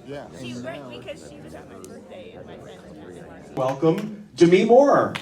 Yeah. She right because she was at my birthday and my friend was having a martini. Welcome, Demi Moore.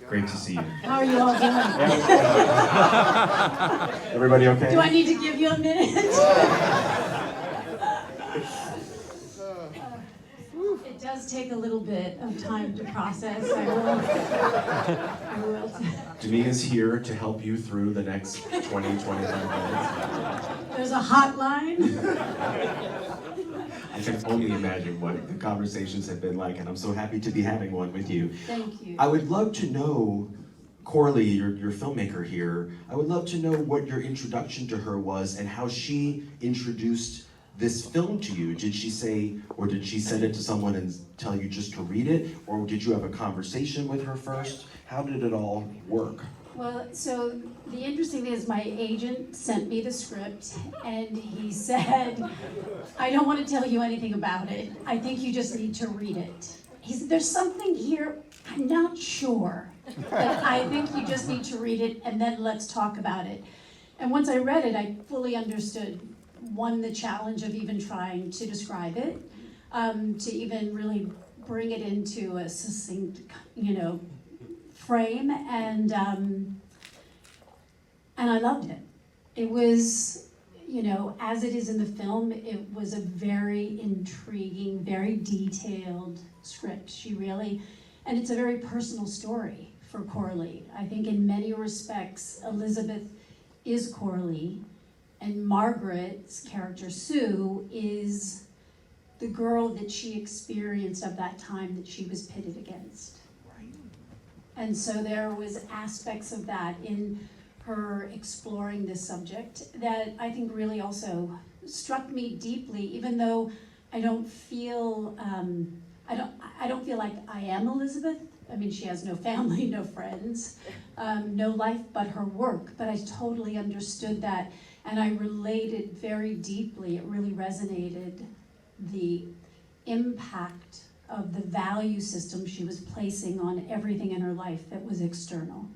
Great to see you. How are you all doing? Everybody okay? Do I need to give you a minute? It does take a little bit of time to process. I will. Demi is here to help you through the next 20, 25 minutes. There's a hotline. I can only imagine what the conversations have been like, and I'm so happy to be having one with you. Thank you. I would love to know, Coralie, your filmmaker here, I would love to know what your introduction to her was and how she introduced this film to you. Did she say, or did she send it to someone and tell you just to read it? Or did you have a conversation with her first? How did it all work? Well, so the interesting thing is my agent sent me the script and he said, I don't want to tell you anything about it. I think you just need to read it. He said, there's something here, I'm not sure, but I think you just need to read it and then let's talk about it. And once I read it, I fully understood, one, the challenge of even trying to describe it, to even really bring it into a succinct, frame, and I loved it. It was, as it is in the film, it was a very intriguing, very detailed script. And it's a very personal story for Coralie. I think in many respects, Elizabeth is Coralie, and Margaret's character, Sue, is the girl that she experienced of that time that she was pitted against. And so there was aspects of that in her exploring this subject that I think really also struck me deeply, even though I don't feel I don't feel like I am Elizabeth. I mean, she has no family, no friends, no life but her work, but I totally understood that and I related very deeply. It really resonated, the impact of the value system she was placing on everything in her life that was external.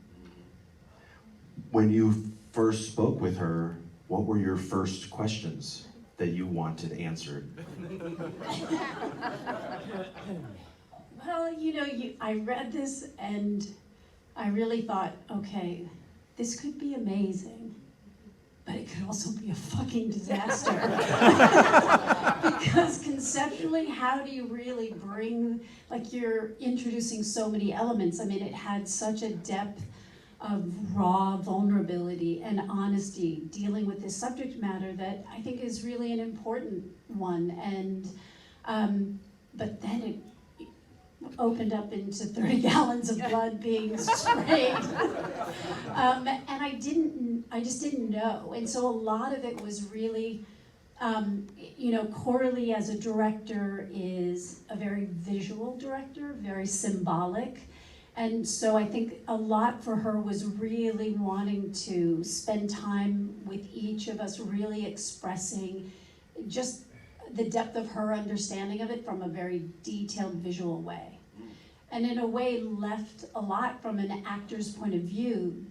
When you first spoke with her, what were your first questions that you wanted answered? Well, I read this and I really thought, okay, this could be amazing, but it could also be a fucking disaster. Because conceptually, how do you really bring, you're introducing so many elements. I mean, it had such a depth of raw vulnerability and honesty dealing with this subject matter that I think is really an important one. And, but then it opened up into 30 gallons of blood being sprayed. And I just didn't know. And so a lot of it was really, Coralie as a director is a very visual director, very symbolic. And so I think a lot for her was really wanting to spend time with each of us, really expressing just the depth of her understanding of it from a very detailed visual way. And in a way left a lot from an actor's point of view,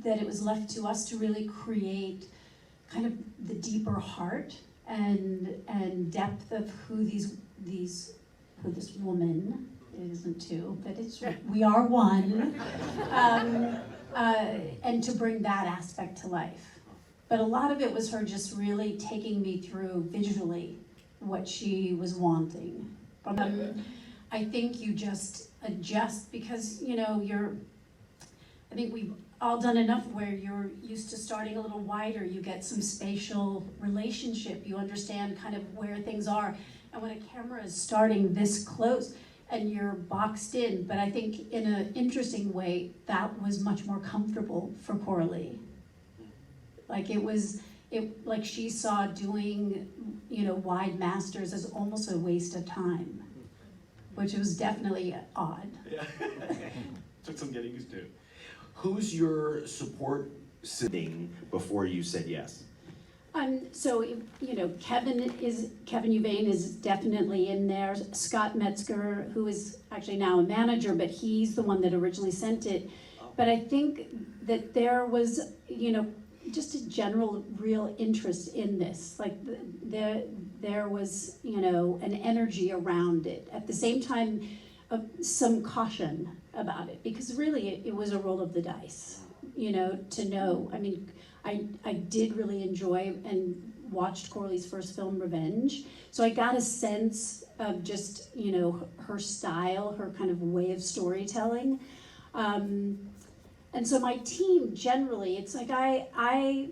that it was left to us to really create kind of the deeper heart and depth of who this woman, it isn't two, but we are one, and to bring that aspect to life. But a lot of it was her just really taking me through visually what she was wanting. I think you just adjust because, I think we've all done enough where you're used to starting a little wider, you get some spatial relationship, you understand kind of where things are. And when a camera is starting this close, and you're boxed in, but I think in an interesting way, that was much more comfortable for Coralie. Like she saw doing, wide masters as almost a waste of time. which was definitely odd. Yeah. Took some getting used to. Who's your support sitting before you said yes? So, you know, Kevin Uvain is definitely in there. Scott Metzger, who is actually now a manager, but he's the one that originally sent it. But I think that there was, you know, just a general real interest in this. Like there was, you know, an energy around it. At the same time, some caution about it, because really it was a roll of the dice, you know, to know. I mean, I did really enjoy and watched Corley's first film, Revenge. So I got a sense of just, you know, her style, her kind of way of storytelling. And so my team generally, it's like I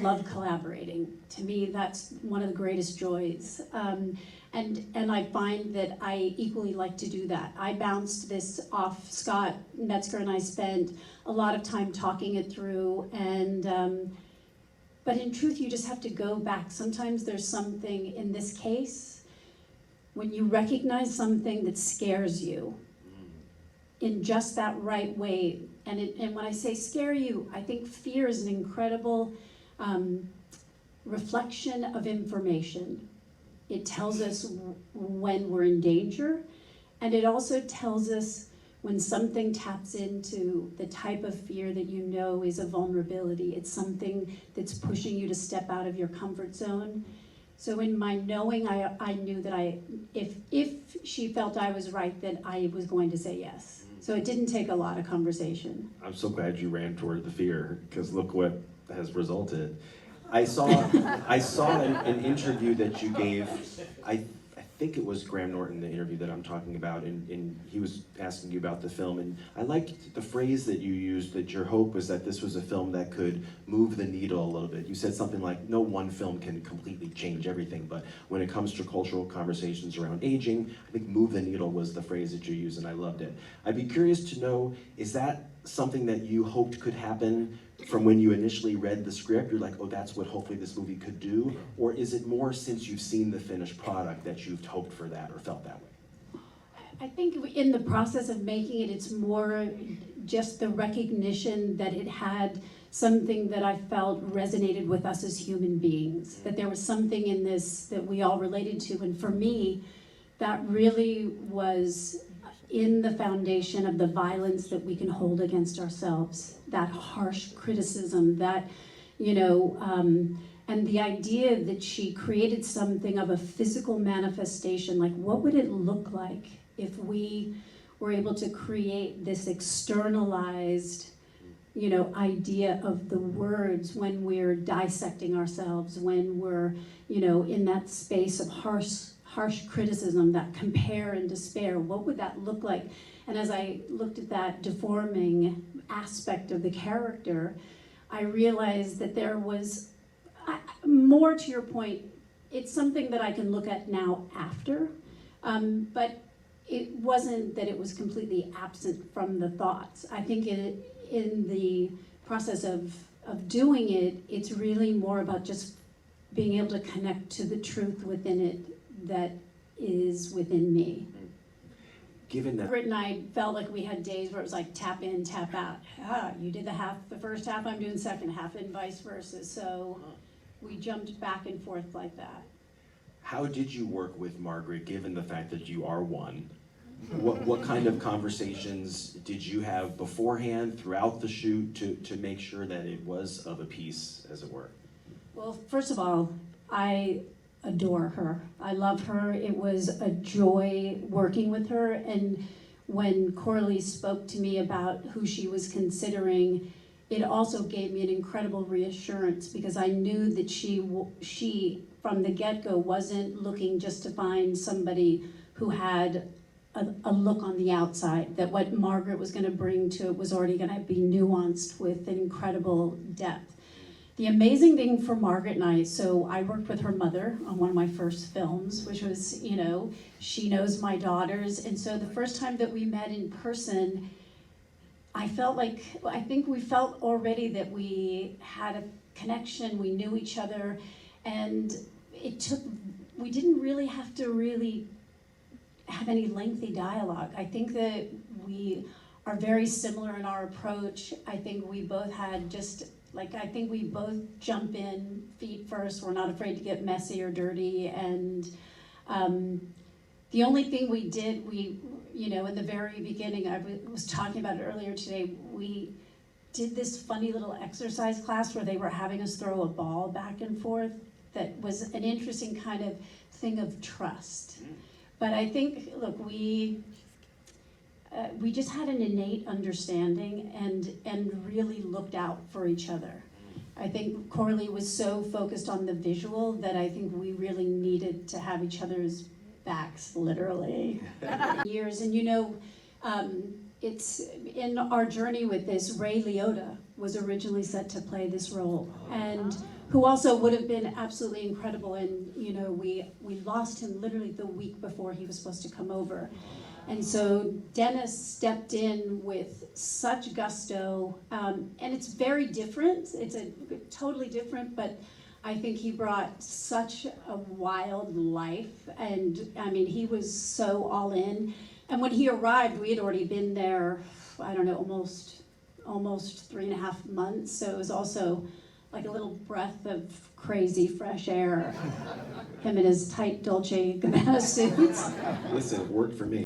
love collaborating. To me, that's one of the greatest joys. And I find that I equally like to do that. I bounced this off Scott Metzger, and I spent a lot of time talking it through. And but in truth, you just have to go back. Sometimes there's something in this case when you recognize something that scares you in just that right way. And when I say scare you, I think fear is an incredible reflection of information. It tells us when we're in danger, and it also tells us when something taps into the type of fear that you know is a vulnerability. It's something that's pushing you to step out of your comfort zone. So in my knowing, I knew that if she felt I was right, that I was going to say yes. So it didn't take a lot of conversation. I'm so glad you ran toward the fear, because look what has resulted. I saw an interview that you gave. I think it was Graham Norton, the interview that I'm talking about, and he was asking you about the film, and I liked the phrase that you used, that your hope was that this was a film that could move the needle a little bit. You said something like, no one film can completely change everything, but when it comes to cultural conversations around aging, I think move the needle was the phrase that you used, and I loved it. I'd be curious to know, is that something that you hoped could happen from when you initially read the script? You're like, oh, that's what hopefully this movie could do? Or is it more since you've seen the finished product that you've hoped for that or felt that way? I think in the process of making it, it's more just the recognition that it had something that I felt resonated with us as human beings, that there was something in this that we all related to. And for me, that really was in the foundation of the violence that we can hold against ourselves, that harsh criticism, that, you know, and the idea that she created something of a physical manifestation. Like, what would it look like if we were able to create this externalized, you know, idea of the words when we're dissecting ourselves, when we're, you know, in that space of harsh criticism, that compare and despair? What would that look like? And as I looked at that deforming aspect of the character, I realized that there was more to your point. It's something that I can look at now after, but it wasn't that it was completely absent from the thoughts. I think in the process of doing it, it's really more about just being able to connect to the truth within it that is within me. Given that Margaret and I felt like we had days where it was like tap in, tap out. You did the first half, I'm doing second half, and vice versa. So we jumped back and forth like that. how did you work with Margaret, given the fact that you are one? What kind of conversations did you have beforehand, throughout the shoot, to make sure that it was of a piece, as it were? Well, first of all, I adore her. I love her. It was a joy working with her. And when Corley spoke to me about who she was considering, it also gave me an incredible reassurance, because I knew that she from the get-go wasn't looking just to find somebody who had a look on the outside, that what Margaret was going to bring to it was already going to be nuanced with an incredible depth. The amazing thing for Margaret and I, so I worked with her mother on one of my first films, which was, you know, she knows my daughters. And so the first time that we met in person, I think we felt already that we had a connection, we knew each other, and it took we didn't really have to really have any lengthy dialogue. I think that we are very similar in our approach. I think we both had I think we both jump in feet first. We're not afraid to get messy or dirty. And the only thing we did, in the very beginning, I was talking about it earlier today, we did this funny little exercise class where they were having us throw a ball back and forth that was an interesting kind of thing of trust. But I think, look, we just had an innate understanding and really looked out for each other. I think Coralie was so focused on the visual that I think we really needed to have each other's backs, literally. Years, and it's in our journey with this, Ray Liotta was originally set to play this role, and who also would have been absolutely incredible. And we lost him literally the week before he was supposed to come over. And so Dennis stepped in with such gusto, and it's very different. It's totally different, but I think he brought such a wild life, and I mean, he was so all in. And when he arrived, we had already been there, I don't know, almost 3.5 months. So it was also like a little breath of crazy fresh air. Him in his tight Dolce & Gabbana suits. Listen, it worked for me.